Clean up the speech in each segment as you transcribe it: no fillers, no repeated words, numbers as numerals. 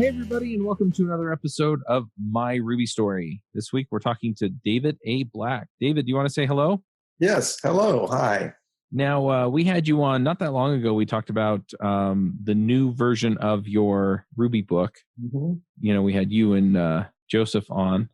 Hey, everybody, and welcome to another episode of My Ruby Story. This week, we're talking to David A. Black. David, do you want to say hello? Yes. Hello. Hi. Now, we had you on not that long ago. We talked about the new version of your Ruby book. Mm-hmm. You know, we had you and Joseph on.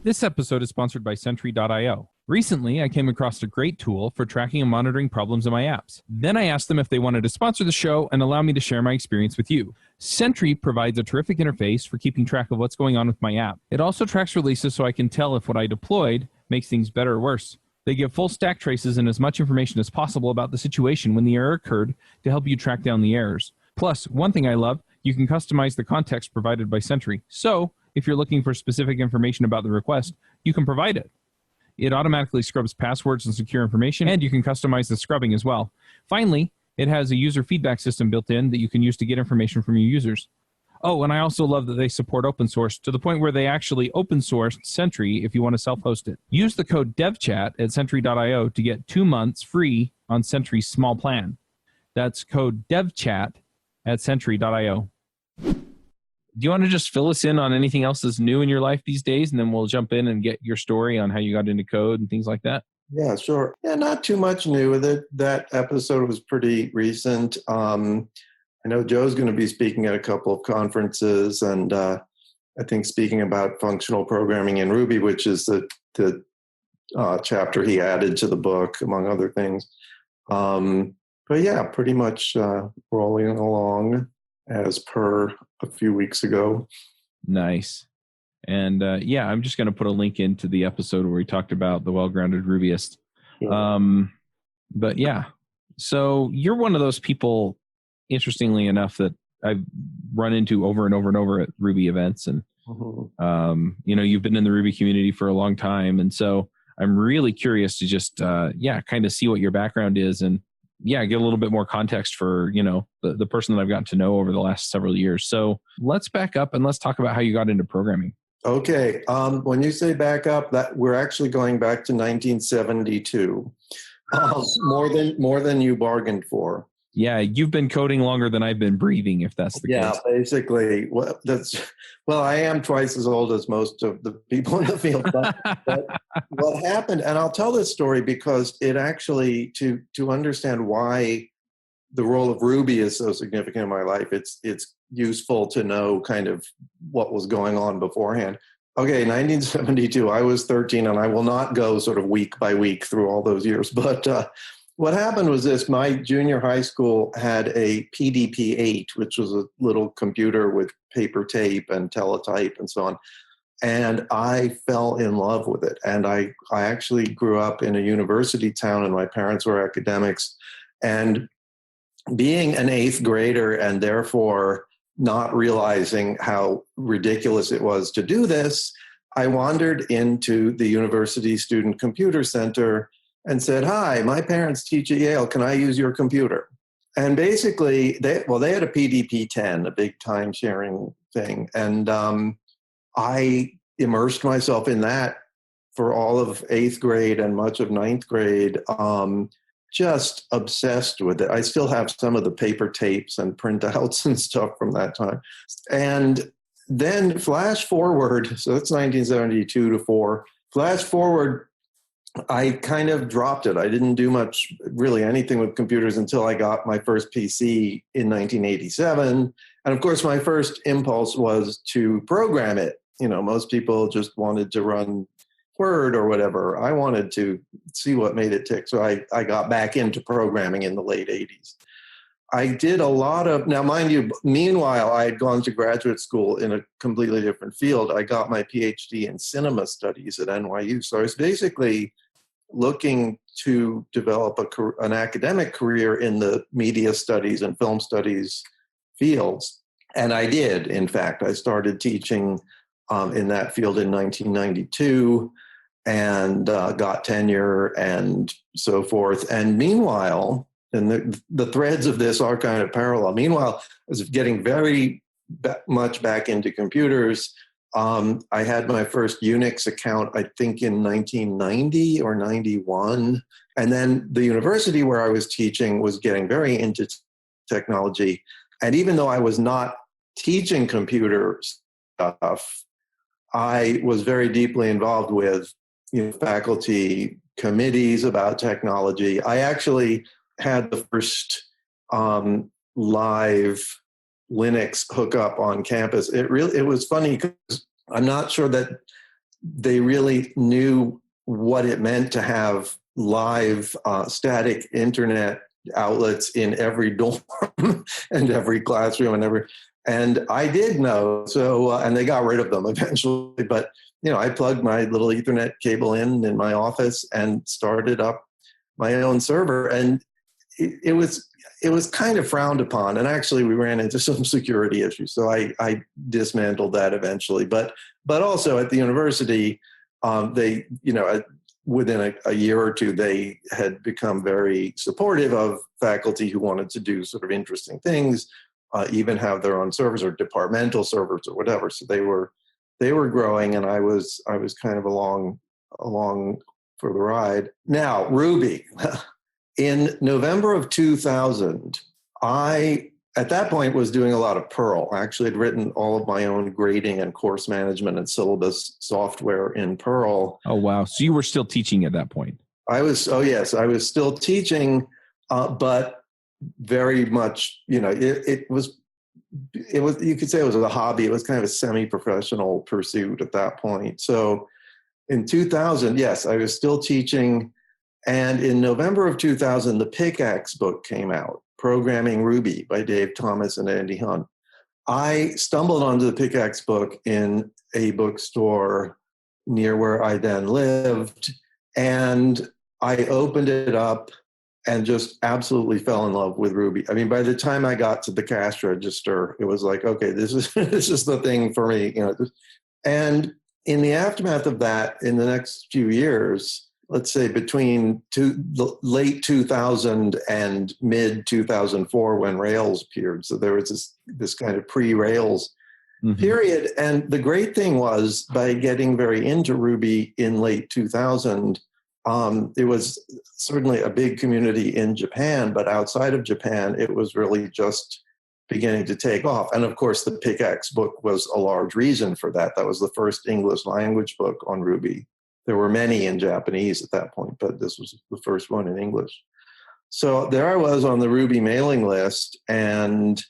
This episode is sponsored by Sentry.io. Recently, I came across a great tool for tracking and monitoring problems in my apps. Then I asked them if they wanted to sponsor the show and allow me to share my experience with you. Sentry provides a terrific interface for keeping track of what's going on with my app. It also tracks releases so I can tell if what I deployed makes things better or worse. They give full stack traces and as much information as possible about the situation when the error occurred to help you track down the errors. Plus, one thing I love, you can customize the context provided by Sentry. So, if you're looking for specific information about the request, you can provide it. It automatically scrubs passwords and secure information, and you can customize the scrubbing as well. Finally, it has a user feedback system built in that you can use to get information from your users. Oh, and I also love that they support open source to the point where they actually open sourced Sentry if you want to self-host it. Use the code devchat at Sentry.io to get 2 months free on Sentry's small plan. That's code devchat at Sentry.io. Do you want to just fill us in on anything else that's new in your life these days, and then we'll jump in and get your story on how you got into code and things like that? Yeah, sure. Yeah, not too much new with it. That episode was pretty recent. I know Joe's going to be speaking at a couple of conferences, and I think speaking about functional programming in Ruby, which is the chapter he added to the book, among other things. But yeah, pretty much rolling along as per a few weeks ago. Nice. And yeah, I'm just going to put a link into the episode where we talked about the well-grounded Rubyist. Yeah. But yeah, so you're one of those people, interestingly enough, that I've run into over and over and over at Ruby events. And, you know, you've been in the Ruby community for a long time. And so I'm really curious to just, kind of see what your background is and, get a little bit more context for, you know, the person that I've gotten to know over the last several years. So let's back up and let's talk about how you got into programming. Okay. When you say back up, that we're actually going back to 1972. More than you bargained for. Yeah, you've been coding longer than I've been breathing, if that's the case. Yeah, basically. Well, I am twice as old as most of the people in the field. But what happened, and I'll tell this story because it actually, to understand why the role of Ruby is so significant in my life, it's useful to know kind of what was going on beforehand. Okay, 1972, I was 13, and I will not go sort of week by week through all those years, but what happened was this: my junior high school had a PDP-8, which was a little computer with paper tape and teletype and so on. And I fell in love with it. And I actually grew up in a university town, and my parents were academics. And being an 8th grader and therefore not realizing how ridiculous it was to do this, I wandered into the University Student Computer Center and said, "Hi, my parents teach at Yale. Can I use your computer?" And basically, they had a PDP-10, a big time-sharing thing. And I immersed myself in that for all of 8th grade and much of 9th grade, just obsessed with it. I still have some of the paper tapes and printouts and stuff from that time. And then flash forward, so that's 1972 to 4. Flash forward, I kind of dropped it. I didn't do much, really anything with computers until I got my first PC in 1987. And of course, my first impulse was to program it. You know, most people just wanted to run Word or whatever. I wanted to see what made it tick. So I got back into programming in the late 80s. I did a lot of, now mind you, meanwhile, I had gone to graduate school in a completely different field. I got my Ph.D. in cinema studies at NYU. So I was basically looking to develop an academic career in the media studies and film studies fields. And I did, in fact. I started teaching in that field in 1992 and got tenure and so forth. And meanwhile, and the threads of this are kind of parallel. Meanwhile, I was getting very much back into computers. I had my first Unix account, I think, in 1990 or 91. And then the university where I was teaching was getting very into technology. And even though I was not teaching computer stuff, I was very deeply involved with faculty committees about technology. I actually had the first live Linux hookup on campus. It was funny because I'm not sure that they really knew what it meant to have live static internet outlets in every dorm and every classroom and I did know. So, and they got rid of them eventually, but I plugged my little Ethernet cable in my office and started up my own server. And it was kind of frowned upon. And actually we ran into some security issues. So I dismantled that eventually, but also at the university, they, within a year or two, they had become very supportive of faculty who wanted to do sort of interesting things, even have their own servers or departmental servers or whatever. So they were growing, and I was kind of along for the ride. Now, Ruby. In November of 2000, I, at that point, was doing a lot of Perl. I actually had written all of my own grading and course management and syllabus software in Perl. Oh, wow. So you were still teaching at that point? Yes, I was still teaching, but very much, it was, you could say it was a hobby. It was kind of a semi-professional pursuit at that point. So in 2000, yes, I was still teaching. And in November of 2000, the Pickaxe book came out, Programming Ruby by Dave Thomas and Andy Hunt. I stumbled onto the Pickaxe book in a bookstore near where I then lived, and I opened it up and just absolutely fell in love with Ruby. I mean, by the time I got to the cash register, it was like, okay, this is the thing for me, And in the aftermath of that, in the next few years, let's say between the late 2000 and mid 2004, when Rails appeared. So there was this kind of pre-Rails period. And the great thing was, by getting very into Ruby in late 2000, it was certainly a big community in Japan, but outside of Japan, it was really just beginning to take off. And of course, the Pickaxe book was a large reason for that. That was the first English language book on Ruby. There were many in Japanese at that point, but this was the first one in English. So there I was on the Ruby mailing list, and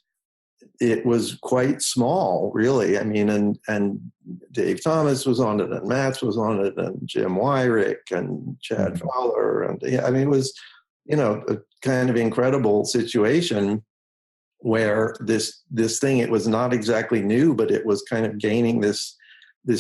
it was quite small, really. I mean, and Dave Thomas was on it, and Mats was on it, and Jim Wyrick, and Chad Fowler. And I mean, it was, a kind of incredible situation where this thing, it was not exactly new, but it was kind of gaining this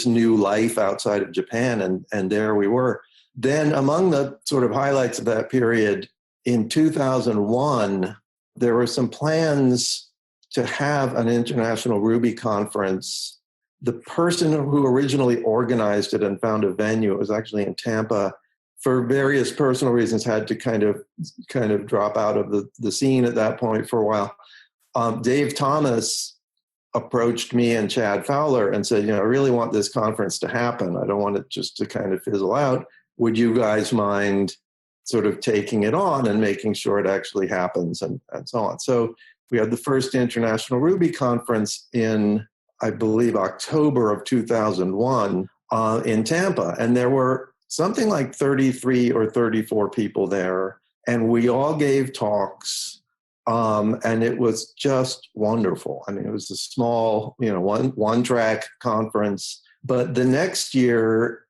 new life outside of Japan, and there we were. Then among the sort of highlights of that period, in 2001, there were some plans to have an international Ruby conference. The person who originally organized it and found a venue, it was actually in Tampa, for various personal reasons had to kind of drop out of the scene at that point for a while. Dave Thomas approached me and Chad Fowler and said, I really want this conference to happen. I don't want it just to kind of fizzle out. Would you guys mind sort of taking it on and making sure it actually happens, and so on? So we had the first International Ruby Conference in, I believe, October of 2001 in Tampa. And there were something like 33 or 34 people there. And we all gave talks. And it was just wonderful. I mean, it was a small, one-track conference. But the next year,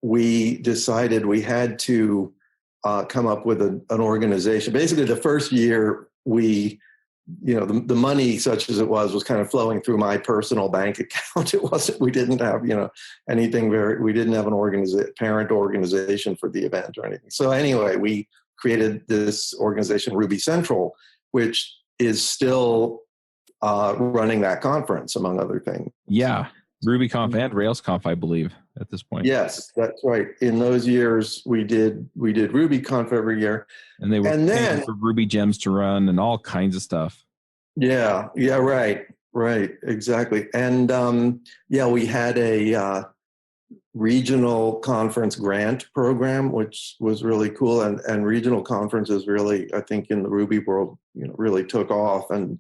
we decided we had to come up with an organization. Basically, the first year, we, the money, such as it was kind of flowing through my personal bank account. It wasn't, we didn't have, anything we didn't have an parent organization for the event or anything. So anyway, we created this organization, Ruby Central, which is still running that conference, among other things. Yeah, RubyConf and RailsConf, I believe, at this point. Yes, that's right. In those years, we did RubyConf every year, and they were paying for Ruby gems to run and all kinds of stuff. Yeah, right, exactly. And we had a regional conference grant program, which was really cool. And regional conferences really, I think, in the Ruby world, really took off. And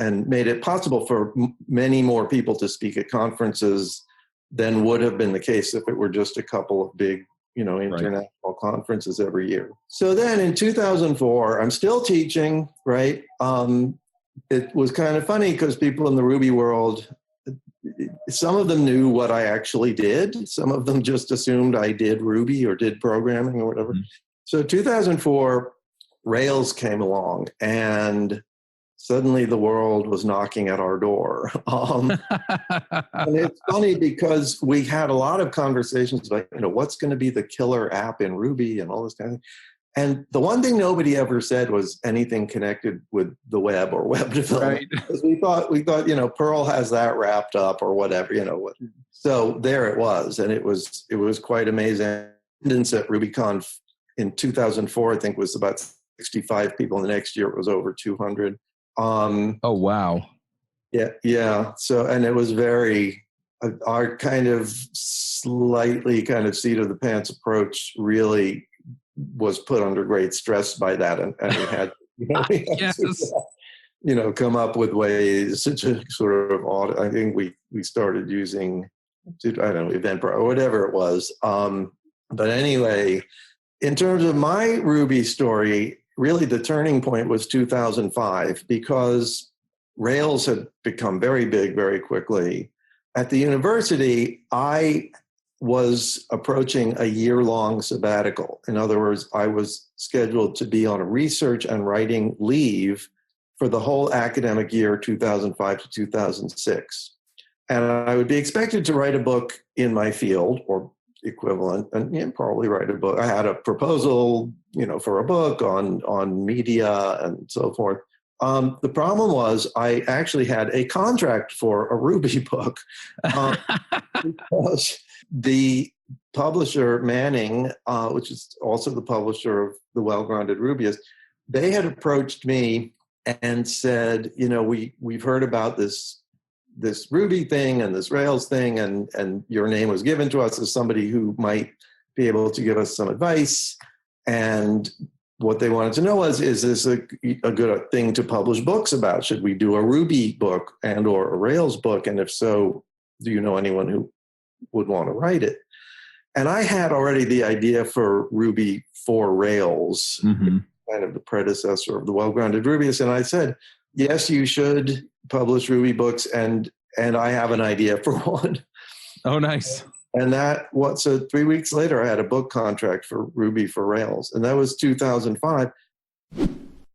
and made it possible for many more people to speak at conferences than would have been the case if it were just a couple of big, international conferences every year. So then in 2004, I'm still teaching, right? It was kind of funny because people in the Ruby world, some of them knew what I actually did. Some of them just assumed I did Ruby or did programming or whatever. Mm-hmm. So 2004, Rails came along, and suddenly the world was knocking at our door. And it's funny because we had a lot of conversations about, what's going to be the killer app in Ruby and all this kind of thing. And the one thing nobody ever said was anything connected with the web or web development. Right. Because we thought, Perl has that wrapped up or whatever, So there it was. And it was quite amazing. Attendance at RubyConf in 2004, I think, was about 65 people. The next year it was over 200. Oh, wow. Yeah. So, and it was our kind of slightly kind of seat of the pants approach really was put under great stress by that. And we had, yes. to, come up with ways to sort of, I think we started using, I don't know, Eventbrite or whatever it was. But anyway, in terms of my Ruby story, really the turning point was 2005 because Rails had become very big very quickly. At the university, I was approaching a year-long sabbatical. In other words, I was scheduled to be on a research and writing leave for the whole academic year 2005 to 2006. And I would be expected to write a book in my field or equivalent and probably write a book. I had a proposal, for a book on media and so forth. The problem was I actually had a contract for a Ruby book because the publisher Manning, which is also the publisher of The Well-Grounded Rubyist, they had approached me and said, we've heard about this Ruby thing and this Rails thing, and your name was given to us as somebody who might be able to give us some advice. And what they wanted to know was, is this a good thing to publish books about? Should we do a Ruby book and or a Rails book? And if so, do you know anyone who would want to write it? And I had already the idea for Ruby for Rails, mm-hmm. kind of the predecessor of the Well-Grounded Rubyist. And I said, yes, you should publish Ruby books, and I have an idea for one. Oh, nice. And so 3 weeks later, I had a book contract for Ruby for Rails, and that was 2005.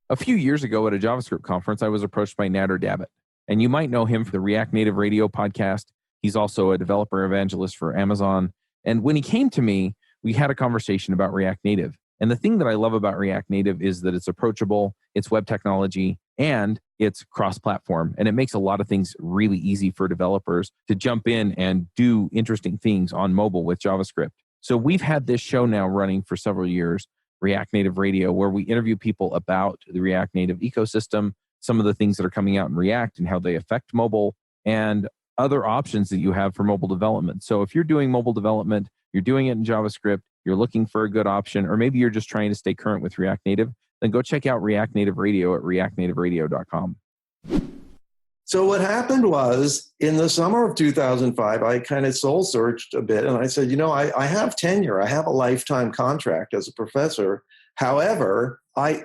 A few years ago at a JavaScript conference, I was approached by Nader Dabit, and you might know him for the React Native Radio podcast. He's also a developer evangelist for Amazon. And when he came to me, we had a conversation about React Native. And the thing that I love about React Native is that it's approachable, it's web technology, and it's cross-platform. And it makes a lot of things really easy for developers to jump in and do interesting things on mobile with JavaScript. So we've had this show now running for several years, React Native Radio, where we interview people about the React Native ecosystem, some of the things that are coming out in React and how they affect mobile, and other options that you have for mobile development. So if you're doing mobile development, you're doing it in JavaScript, you're looking for a good option, or maybe you're just trying to stay current with React Native, then go check out React Native Radio at reactnativeradio.com. So what happened was, in the summer of 2005, I kind of soul searched a bit, and I said, I have tenure. I have a lifetime contract as a professor. However, I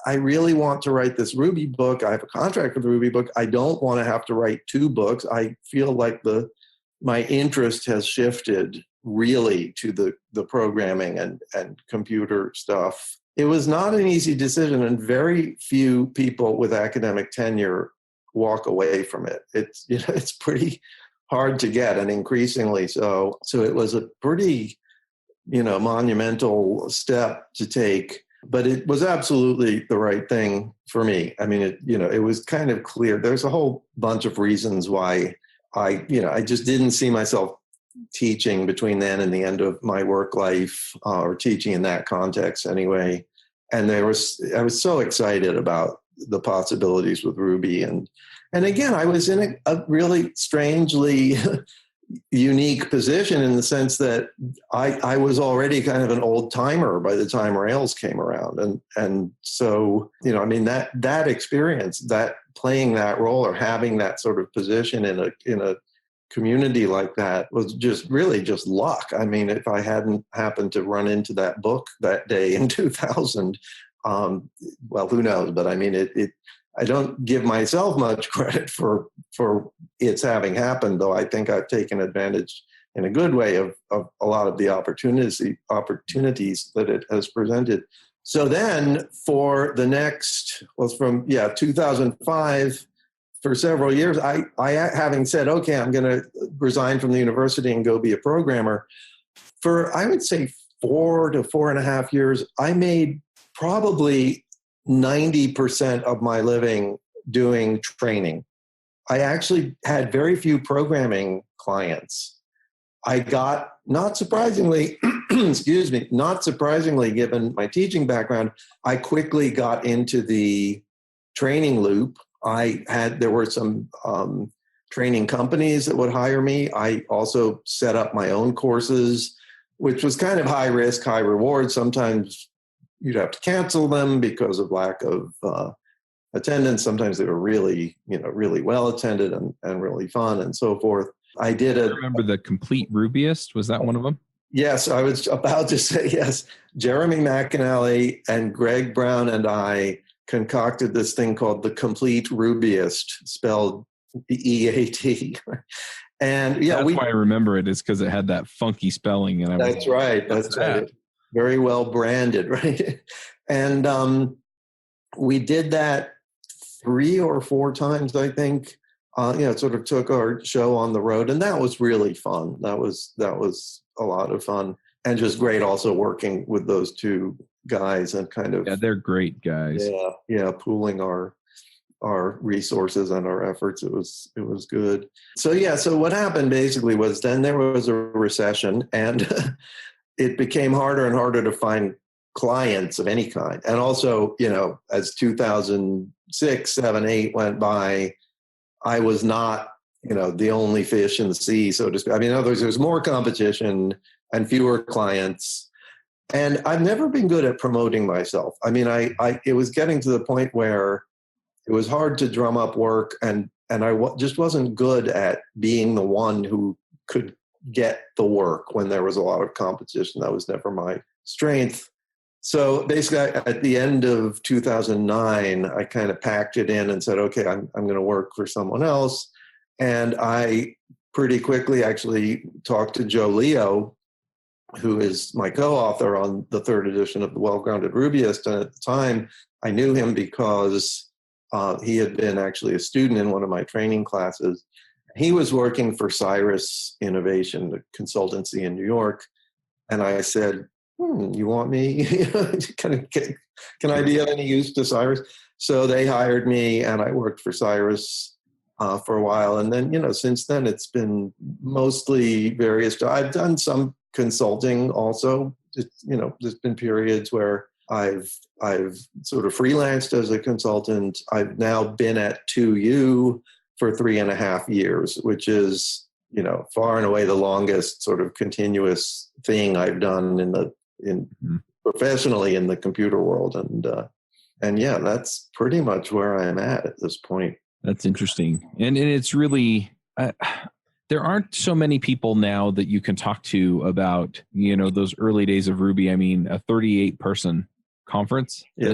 really want to write this Ruby book. I have a contract for the Ruby book. I don't want to have to write 2 books. I feel like my interest has shifted really to the programming and computer stuff. It was not an easy decision, and very few people with academic tenure walk away from it. It's pretty hard to get, and increasingly so. So it was a pretty, monumental step to take, but it was absolutely the right thing for me. I mean, it was kind of clear. There's a whole bunch of reasons why I just didn't see myself teaching between then and the end of my work life, or teaching in that context anyway. And I was so excited about the possibilities with Ruby. And again, I was in a really strangely unique position in the sense that I was already kind of an old timer by the time Rails came around. And so, that experience, that playing that role or having that sort of position in a community like that was just really just luck. I mean, if I hadn't happened to run into that book that day in 2000, well, who knows? But I mean, I don't give myself much credit for its having happened, though I think I've taken advantage in a good way of a lot of the opportunities that it has presented. So then for the next, well, from 2005, for several years, I having said, okay, I'm going to resign from the university and go be a programmer. For, I would say, 4 to 4.5 years, I made probably 90% of my living doing training. I actually had very few programming clients. I got, not surprisingly, excuse me, not surprisingly, given my teaching background, I quickly got into the training loop. There were some training companies that would hire me. I also set up my own courses, which was kind of high risk, high reward. Sometimes you'd have to cancel them because of lack of attendance. Sometimes they were really, really well attended and really fun and so forth. I remember the Complete Rubyist. Was that one of them? Yes, I was about to say yes. Jeremy McAnally and Greg Brown and I concocted this thing called the Complete Rubyist, spelled EAT. And that's why I remember it, is because it had that funky spelling. And that's right. That's right. Very well branded, right? And we did that 3 or 4 times, I think. Sort of took our show on the road, and that was really fun. That was a lot of fun, and just great. Also working with those 2 guys and kind of they're great guys. Pooling our resources and our efforts. It was good. So what happened basically was then there was a recession, and it became harder and harder to find clients of any kind. And also, as 2006, 7, 8 went by, I was not, the only fish in the sea, so to speak. I mean, in other words, there's more competition and fewer clients. And I've never been good at promoting myself. I mean, it was getting to the point where it was hard to drum up work, and just wasn't good at being the one who could get the work when there was a lot of competition. That was never my strength. So basically, at the end of 2009, I kind of packed it in and said, okay, I'm going to work for someone else. And I pretty quickly actually talked to Joe Leo, who is my co-author on the 3rd edition of the Well-Grounded Rubyist. And at the time, I knew him because he had been actually a student in one of my training classes. He was working for Cyrus Innovation, the consultancy in New York. And I said, you want me? Can I be of any use to Cyrus? So they hired me, and I worked for Cyrus for a while. And then, since then, it's been mostly various. I've done some consulting also. There's been periods where I've sort of freelanced as a consultant. I've now been at 2U for 3.5 years, which is, far and away the longest sort of continuous thing I've done professionally in the computer world. And that's pretty much where I am at this point. That's interesting. And it's really, there aren't so many people now that you can talk to about, those early days of Ruby. I mean, a 38-person conference. Yeah.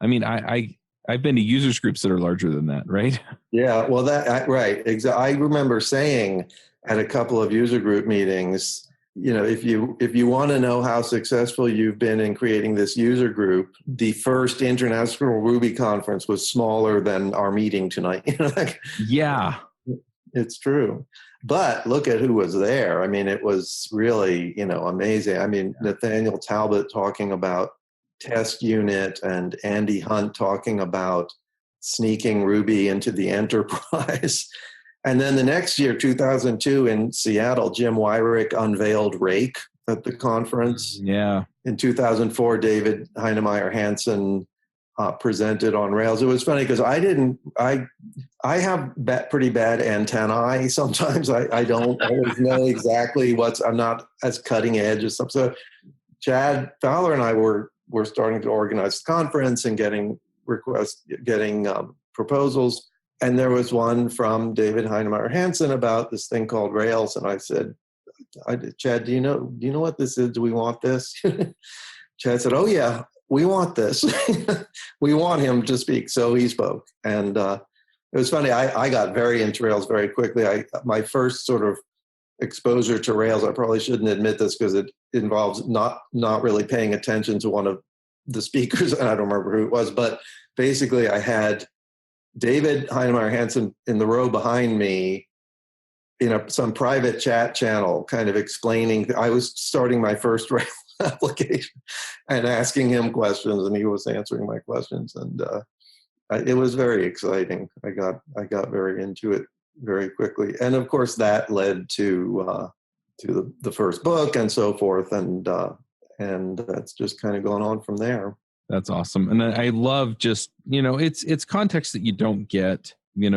I mean, I've been to users groups that are larger than that, right? Yeah, well, right. Exactly. I remember saying at a couple of user group meetings, if you want to know how successful you've been in creating this user group, the first International Ruby Conference was smaller than our meeting tonight. Yeah, it's true. But look at who was there. I mean, it was really, amazing. I mean, Nathaniel Talbot talking about test unit and Andy Hunt talking about sneaking Ruby into the enterprise. And then the next year, 2002, in Seattle, Jim Weirich unveiled Rake at the conference. Yeah. In 2004, David Heinemeier Hansen presented on Rails. It was funny because I have pretty bad antennae. Sometimes I don't always know exactly I'm not as cutting edge as some. So Chad Fowler and I were starting to organize the conference and getting getting proposals. And there was one from David Heinemeier Hansson about this thing called Rails. And I said, Chad, do you know what this is? Do we want this? Chad said, oh yeah, we want this. We want him to speak. So he spoke. And it was funny. I got very into Rails very quickly. My first sort of exposure to Rails, I probably shouldn't admit this because it involves not really paying attention to one of the speakers. And I don't remember who it was, but basically I had David Heinemeier Hansson in the row behind me in some private chat channel kind of explaining. I was starting my first Rails application and asking him questions, and he was answering my questions. And it was very exciting. I got very into it very quickly. And of course that led to the first book and so forth. And that's just kind of gone on from there. That's awesome. And I love just, it's context that you don't get,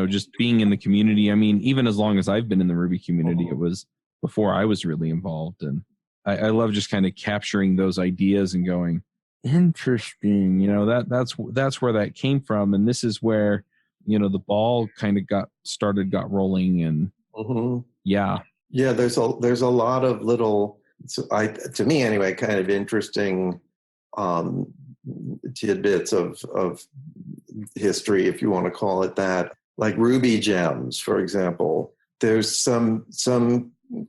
just being in the community. I mean, even as long as I've been in the Ruby community, it was before I was really involved. And I love just kind of capturing those ideas and going, interesting, that's where that came from. And this is where, the ball kind of got rolling. And yeah, there's a lot of little, to me anyway, kind of interesting tidbits of history, if you want to call it that, like Ruby gems, for example. There's some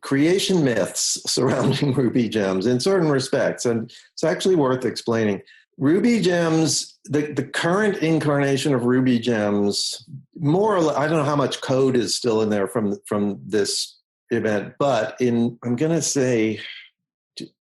creation myths surrounding Ruby gems in certain respects, and it's actually worth explaining. Ruby gems, the current incarnation of Ruby gems, more or less, I don't know how much code is still in there from this event, but I'm going to say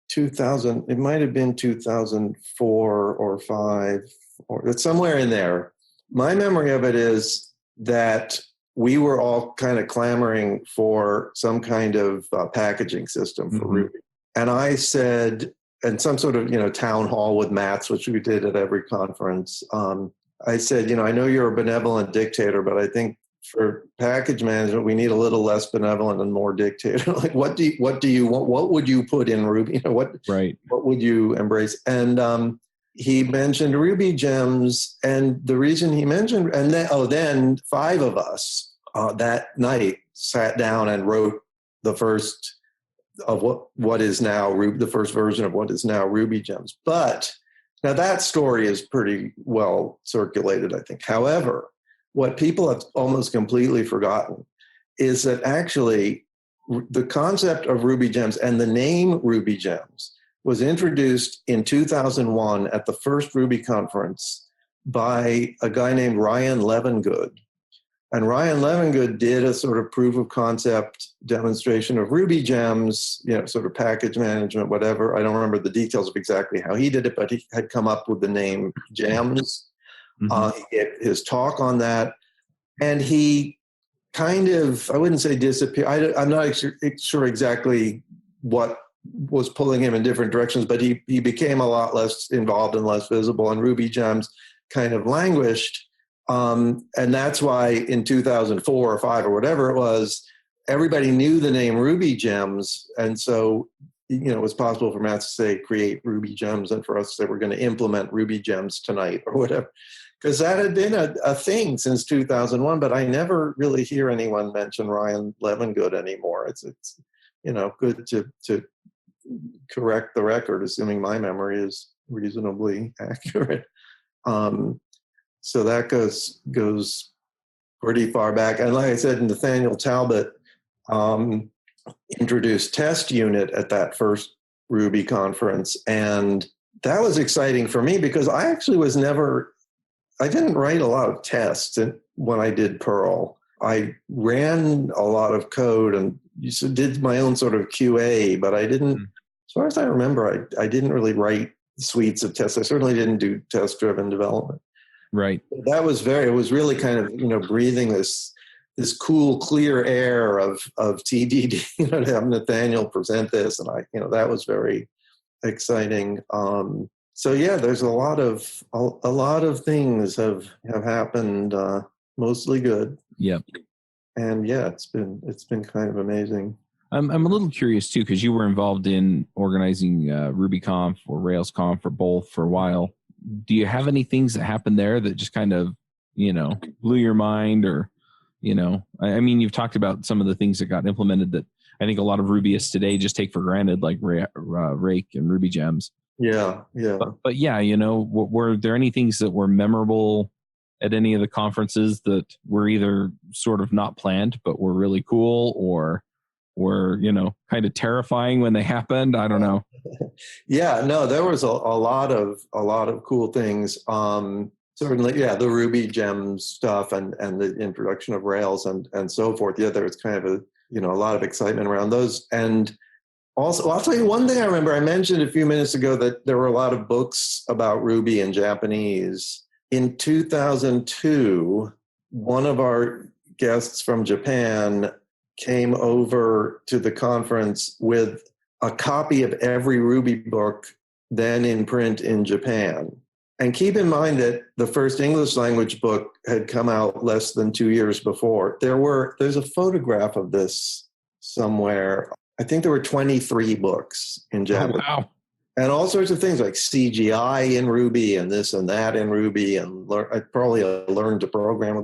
2000, it might have been 2004 or 5, or it's somewhere in there. My memory of it is that we were all kind of clamoring for some kind of packaging system for Ruby. And I said, and some sort of, town hall with maths, which we did at every conference. I said, I know you're a benevolent dictator, but I think for package management, we need a little less benevolent and more dictator. Like, what do you want? What would you put in Ruby? What would you embrace? And he mentioned Ruby gems, and the reason he mentioned, and then 5 of us that night sat down and wrote the first of what is now the first version of what is now Ruby gems. But now that story is pretty well circulated, I think. However, what people have almost completely forgotten is that actually the concept of Ruby gems and the name Ruby gems was introduced in 2001 at the first Ruby conference by a guy named Ryan Levengood. And Ryan Levengood did a sort of proof of concept demonstration of Ruby gems, sort of package management, whatever. I don't remember the details of exactly how he did it, but he had come up with the name gems. He gave his talk on that, and he kind of, I wouldn't say disappeared. I'm not sure exactly what was pulling him in different directions, but he became a lot less involved and less visible, and Ruby gems kind of languished. And that's why in 2004 or 5 or whatever it was, everybody knew the name Ruby gems. And so, it was possible for Matt to say, create Ruby gems, and for us to say, we're going to implement Ruby gems tonight or whatever. Because that had been a thing since 2001, but I never really hear anyone mention Ryan Levengood anymore. It's good to correct the record, assuming my memory is reasonably accurate. So that goes pretty far back. And like I said, Nathaniel Talbot introduced Test Unit at that first Ruby conference. And that was exciting for me because I actually I didn't write a lot of tests when I did Perl. I ran a lot of code and did my own sort of QA, but I didn't, as far as I remember, I didn't really write suites of tests. I certainly didn't do test-driven development. Right. It was really kind of, breathing this cool, clear air of TDD, to have Nathaniel present this. And that was very exciting. So yeah, there's a lot of things have happened, mostly good. Yep. And yeah, it's been kind of amazing. I'm a little curious too, because you were involved in organizing RubyConf or RailsConf or both for a while. do you have any things that happened there that just kind of, blew your mind? Or, I mean, you've talked about some of the things that got implemented that I think a lot of Rubyists today just take for granted, like Rake and Ruby Gems. Yeah. But yeah, were there any things that were memorable at any of the conferences that were either sort of not planned, but were really cool, or were, kind of terrifying when they happened? I don't know. Yeah, no, there was a lot of cool things. Certainly, yeah, the Ruby Gems stuff and the introduction of Rails and so forth. Yeah, there was kind of a lot of excitement around those. And also, I'll tell you one thing I remember. I mentioned a few minutes ago that there were a lot of books about Ruby in Japanese. In 2002, one of our guests from Japan came over to the conference with a copy of every Ruby book then in print in Japan. And keep in mind that the first English language book had come out less than 2 years before. There's a photograph of this somewhere. I think there were 23 books in Japanese. Oh, wow. And all sorts of things like CGI in Ruby and this and that in Ruby, and I probably learned to program.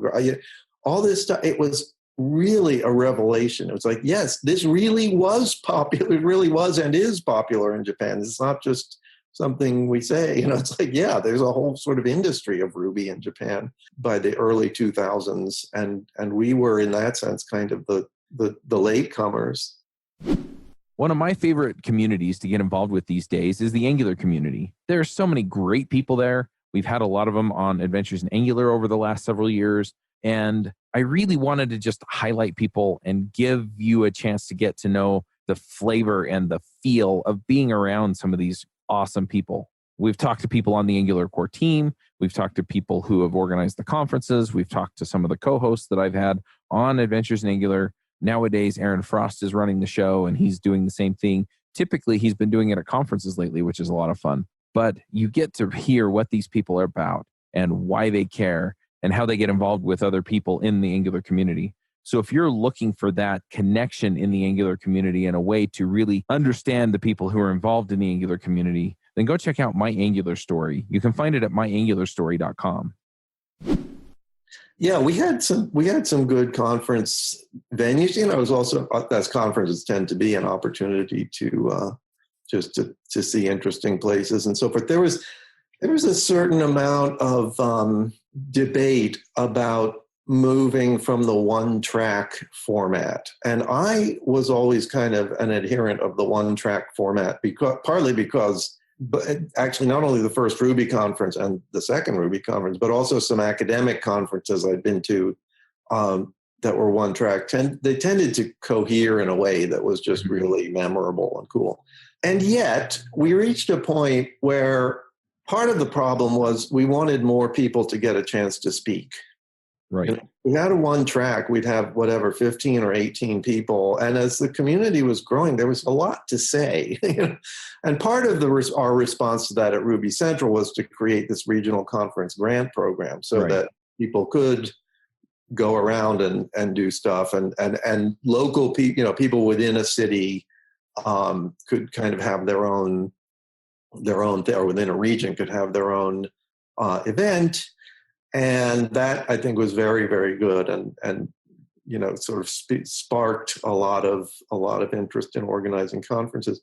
All this stuff. It was really a revelation. It was like, yes, this really was popular. It really was and is popular in Japan. It's not just something we say. It's like, yeah, there's a whole sort of industry of Ruby in Japan by the early 2000s, and we were in that sense kind of the latecomers. One of my favorite communities to get involved with these days is the Angular community. There are so many great people there. We've had a lot of them on Adventures in Angular over the last several years. And I really wanted to just highlight people and give you a chance to get to know the flavor and the feel of being around some of these awesome people. We've talked to people on the Angular core team. We've talked to people who have organized the conferences. We've talked to some of the co-hosts that I've had on Adventures in Angular. Nowadays, Aaron Frost is running the show, and he's doing the same thing. Typically, he's been doing it at conferences lately, which is a lot of fun. But you get to hear what these people are about and why they care and how they get involved with other people in the Angular community. So if you're looking for that connection in the Angular community and a way to really understand the people who are involved in the Angular community, then go check out My Angular Story. You can find it at myangularstory.com. Yeah, we had some good conference venues. It was also, as conferences tend to be, an opportunity to just to see interesting places and so forth. There was a certain amount of debate about moving from the one-track format, and I was always kind of an adherent of the one-track format, partly because. But actually, not only the first Ruby conference and the second Ruby conference, but also some academic conferences I'd been to that were one track. They tended to cohere in a way that was just really memorable and cool. And yet, we reached a point where part of the problem was we wanted more people to get a chance to speak. Right. And if we had a one track, we'd have 15 or 18 people. And as the community was growing, there was a lot to say. And part of our response to that at Ruby Central was to create this regional conference grant program so that people could go around and do stuff. And local people, people within a city could kind of have their own, or within a region could have their own event. And that, I think, was very, very good, and sort of sparked a lot of interest in organizing conferences.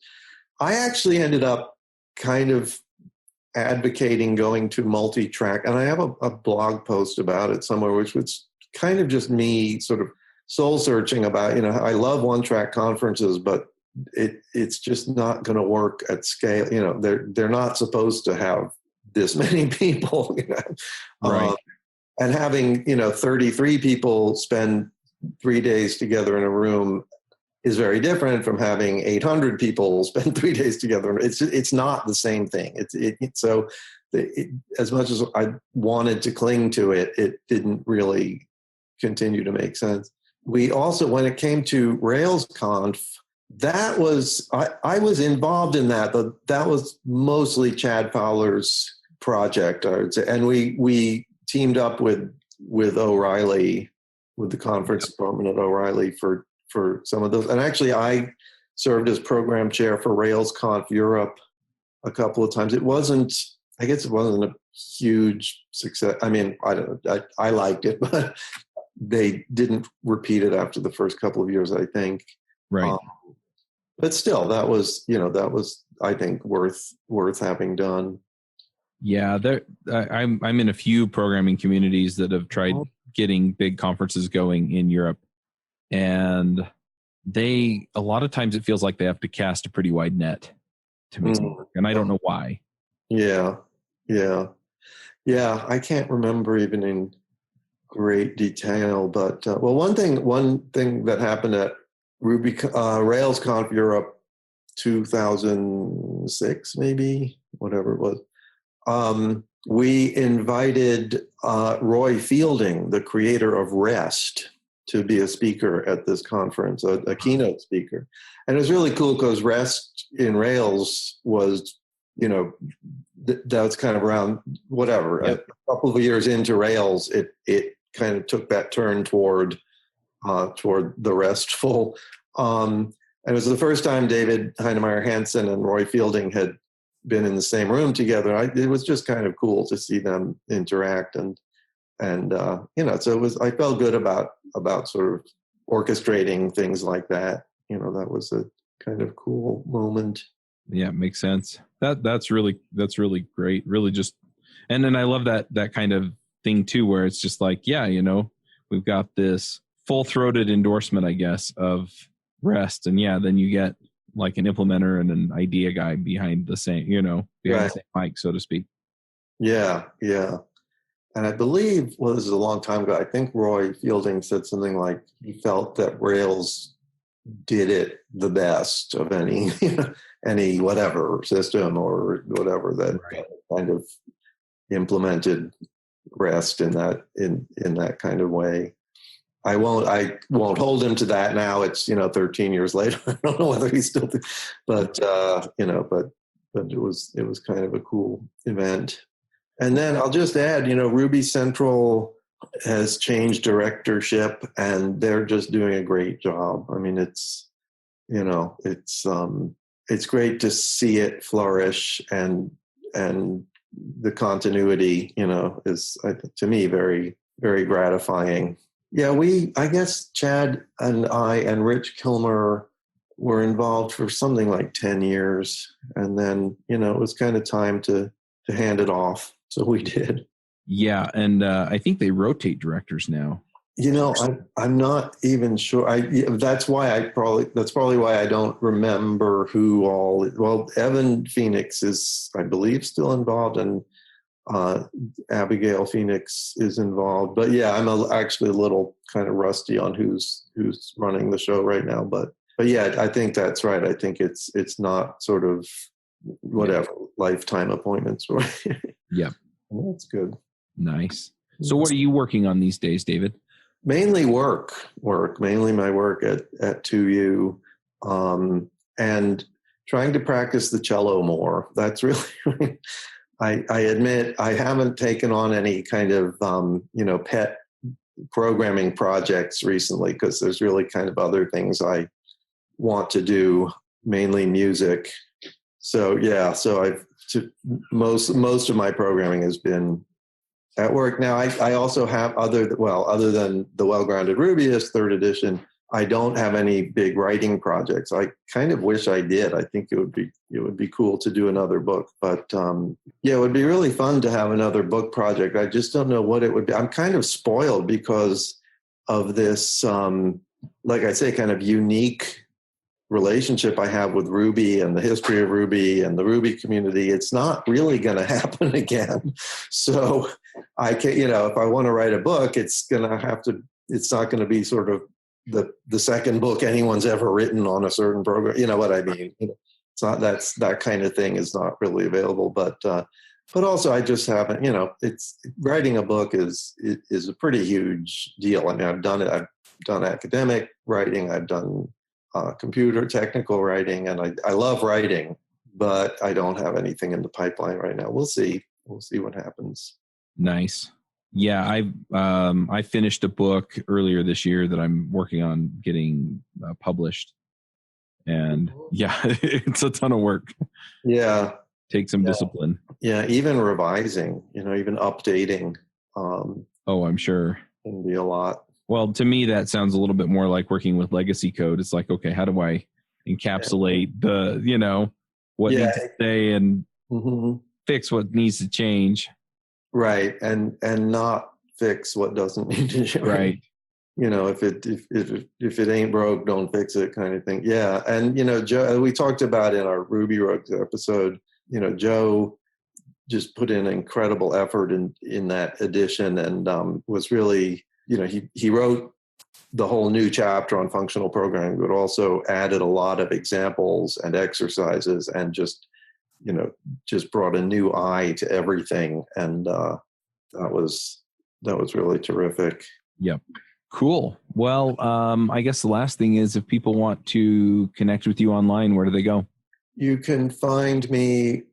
I actually ended up kind of advocating going to multi-track, and I have a blog post about it somewhere, which was kind of just me sort of soul searching about, I love one-track conferences, but it's just not going to work at scale. They're not supposed to have this many people, Right. And having 33 people spend 3 days together in a room is very different from having 800 people spend 3 days together. It's not the same thing. As much as I wanted to cling to it, it didn't really continue to make sense. We also, when it came to RailsConf, that was I was involved in that. That was mostly Chad Fowler's project, I would say, and we teamed up with O'Reilly, with the conference department at O'Reilly for some of those. And actually, I served as program chair for RailsConf Europe a couple of times. It wasn't I guess it wasn't a huge success. I mean, I liked it, but they didn't repeat it after the first couple of years, I think. Right. But still, that was I think worth having done. Yeah, I'm in a few programming communities that have tried getting big conferences going in Europe, and a lot of times it feels like they have to cast a pretty wide net to make it work, and I don't know why. Yeah. I can't remember even in great detail, but well, one thing that happened at RailsConf Europe 2006, maybe, whatever it was. We invited Roy Fielding, the creator of REST, to be a speaker at this conference, a keynote speaker. And it was really cool because REST in Rails was, that's kind of around whatever. Yep. A couple of years into Rails, it kind of took that turn toward the RESTful. And it was the first time David Heinemeier Hansson and Roy Fielding had been in the same room together. It was just kind of cool to see them interact, and so it was. I felt good about sort of orchestrating things like that. That was a kind of cool moment. Yeah, it makes sense. That's really great. Really, just, and then I love that kind of thing too, where it's just like, yeah, we've got this full-throated endorsement, I guess, of REST, and yeah, then you get like an implementer and an idea guy behind the same, behind the same mic, so to speak. Yeah. And I believe, well, this is a long time ago, I think Roy Fielding said something like he felt that Rails did it the best of any whatever system or whatever that kind of implemented REST in that kind of way. I won't hold him to that now. It's 13 years later. I don't know whether he's still, but it was kind of a cool event. And then I'll just add, Ruby Central has changed directorship, and they're just doing a great job. I mean, it's great to see it flourish, and the continuity, is, to me, very, very gratifying. Yeah, I guess Chad and I and Rich Kilmer were involved for something like 10 years. And then, it was kind of time to hand it off. So we did. Yeah. And I think they rotate directors now. I'm not even sure. That's probably why I don't remember who all. Well, Evan Phoenix is, I believe, still involved, and Abigail Phoenix is involved. But yeah, I'm actually a little kind of rusty on who's running the show right now. But yeah, I think that's right. I think it's not sort of whatever lifetime appointments. Yeah, well, that's good. Nice. So what are you working on these days, David? Mainly work, mainly my work at 2U, and trying to practice the cello more. That's really, I admit I haven't taken on any kind of, pet programming projects recently, because there's really kind of other things I want to do, mainly music. So yeah, most of my programming has been at work. Now, I also have other than the Well-Grounded Rubyist 3rd edition, I don't have any big writing projects. I kind of wish I did. I think it would be cool to do another book. But it would be really fun to have another book project. I just don't know what it would be. I'm kind of spoiled because of this, like I say, kind of unique relationship I have with Ruby and the history of Ruby and the Ruby community. It's not really going to happen again. So I can, if I want to write a book, it's not going to be sort of the second book anyone's ever written on a certain program. You know what I mean? It's not, that kind of thing is not really available, but also I just haven't, it's writing a book is a pretty huge deal. I mean, I've done academic writing. I've done computer technical writing, and I love writing, but I don't have anything in the pipeline right now. We'll see what happens. Nice. Yeah, I finished a book earlier this year that I'm working on getting published, and yeah, it's a ton of work. Yeah, take some discipline. Yeah, even revising, even updating Oh, I'm sure. can be a lot. Well, to me, that sounds a little bit more like working with legacy code. It's like, okay, how do I encapsulate what Yeah. needs to stay and hmm fix what needs to change? Right, and not fix what doesn't need to change. Right. If it ain't broke, don't fix it, kind of thing. Yeah, and Joe, we talked about in our Ruby Rogues episode. Joe just put in incredible effort in that edition, and was really, he wrote the whole new chapter on functional programming, but also added a lot of examples and exercises, and just brought a new eye to everything, and that was really terrific. Yep. Cool. Well, I guess the last thing is, if people want to connect with you online, where do they go? You can find me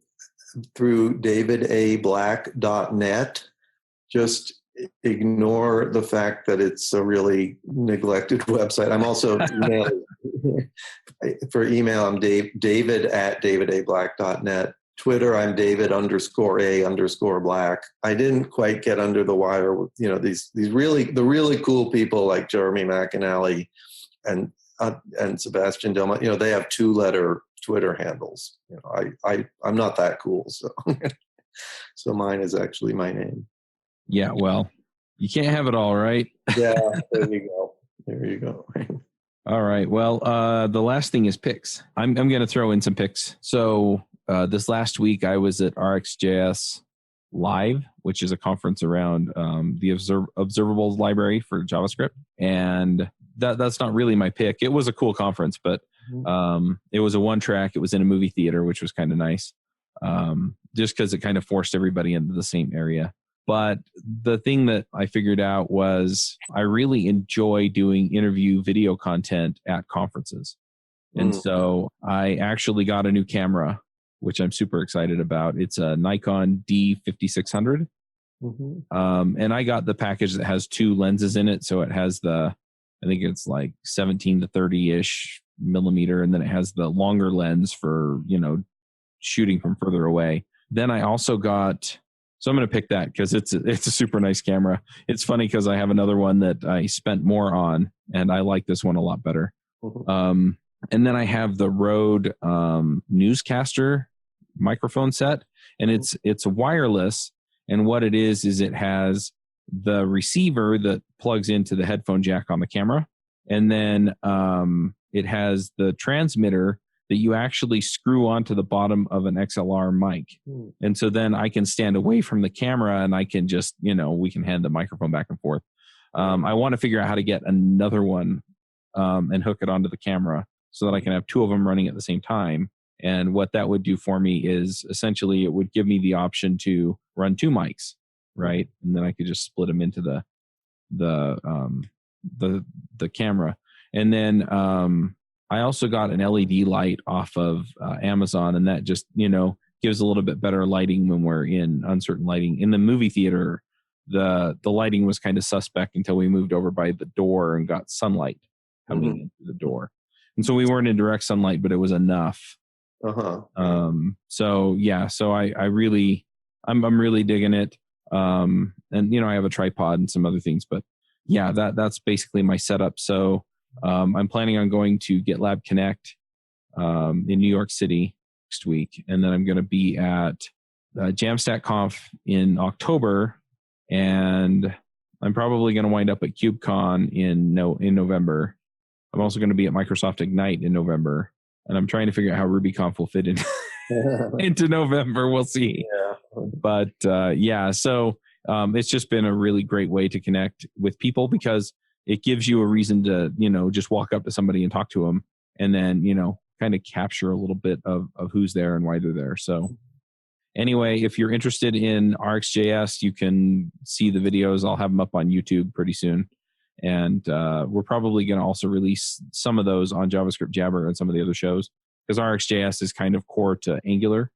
through davidablack.net. Just ignore the fact that it's a really neglected website. I'm also for email, I'm david@davidablack.net. Twitter, I'm David_A_Black. I didn't quite get under the wire with, these really cool people like Jeremy McAnally and Sebastian Delma. They have 2-letter Twitter handles. I'm not that cool, so so mine is actually my name. Yeah, well, you can't have it all, right? Yeah, there you go. All right. Well, the last thing is picks. I'm going to throw in some picks. So this last week, I was at RxJS Live, which is a conference around the observables library for JavaScript. And that's not really my pick. It was a cool conference, but it was a one-track. It was in a movie theater, which was kind of nice, just because it kind of forced everybody into the same area. But the thing that I figured out was I really enjoy doing interview video content at conferences. And so I actually got a new camera, which I'm super excited about. It's a Nikon D5600. And I got the package that has 2 lenses in it. So it has I think it's like 17 to 30-ish millimeter. And then it has the longer lens for, shooting from further away. Then I also got... So I'm going to pick that because it's a super nice camera. It's funny because I have another one that I spent more on, and I like this one a lot better. And then I have the Rode Newscaster microphone set, and it's wireless. And what it is it has the receiver that plugs into the headphone jack on the camera, and then it has the transmitter that you actually screw onto the bottom of an XLR mic. And so then I can stand away from the camera and I can just, we can hand the microphone back and forth. I want to figure out how to get another one and hook it onto the camera so that I can have 2 of them running at the same time. And what that would do for me is essentially it would give me the option to run 2 mics, right? And then I could just split them into the camera. And then I also got an LED light off of Amazon, and that just, gives a little bit better lighting when we're in uncertain lighting. In the movie theater, the lighting was kind of suspect until we moved over by the door and got sunlight coming into the door. And so we weren't in direct sunlight, but it was enough. So yeah, so I'm really digging it. And I have a tripod and some other things, but yeah, that's basically my setup. So I'm planning on going to GitLab Connect in New York City next week, and then I'm going to be at Jamstack Conf in October, and I'm probably going to wind up at KubeCon in November. I'm also going to be at Microsoft Ignite in November, and I'm trying to figure out how RubyConf will fit in into November. We'll see. Yeah. But so it's just been a really great way to connect with people because it gives you a reason to, just walk up to somebody and talk to them and then, kind of capture a little bit of who's there and why they're there. So anyway, if you're interested in RxJS, you can see the videos. I'll have them up on YouTube pretty soon. And we're probably going to also release some of those on JavaScript Jabber and some of the other shows because RxJS is kind of core to Angular.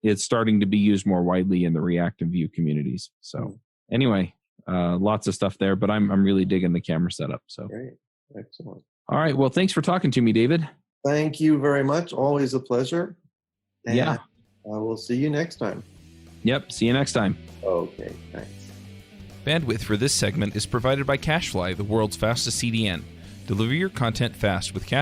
It's starting to be used more widely in the React and Vue communities. So anyway, lots of stuff there, but I'm really digging the camera setup. So great. Excellent. All right. Well, thanks for talking to me, David. Thank you very much. Always a pleasure. And yeah. I will see you next time. Yep. See you next time. Okay, thanks. Bandwidth for this segment is provided by CacheFly, the world's fastest CDN. Deliver your content fast with CacheFly.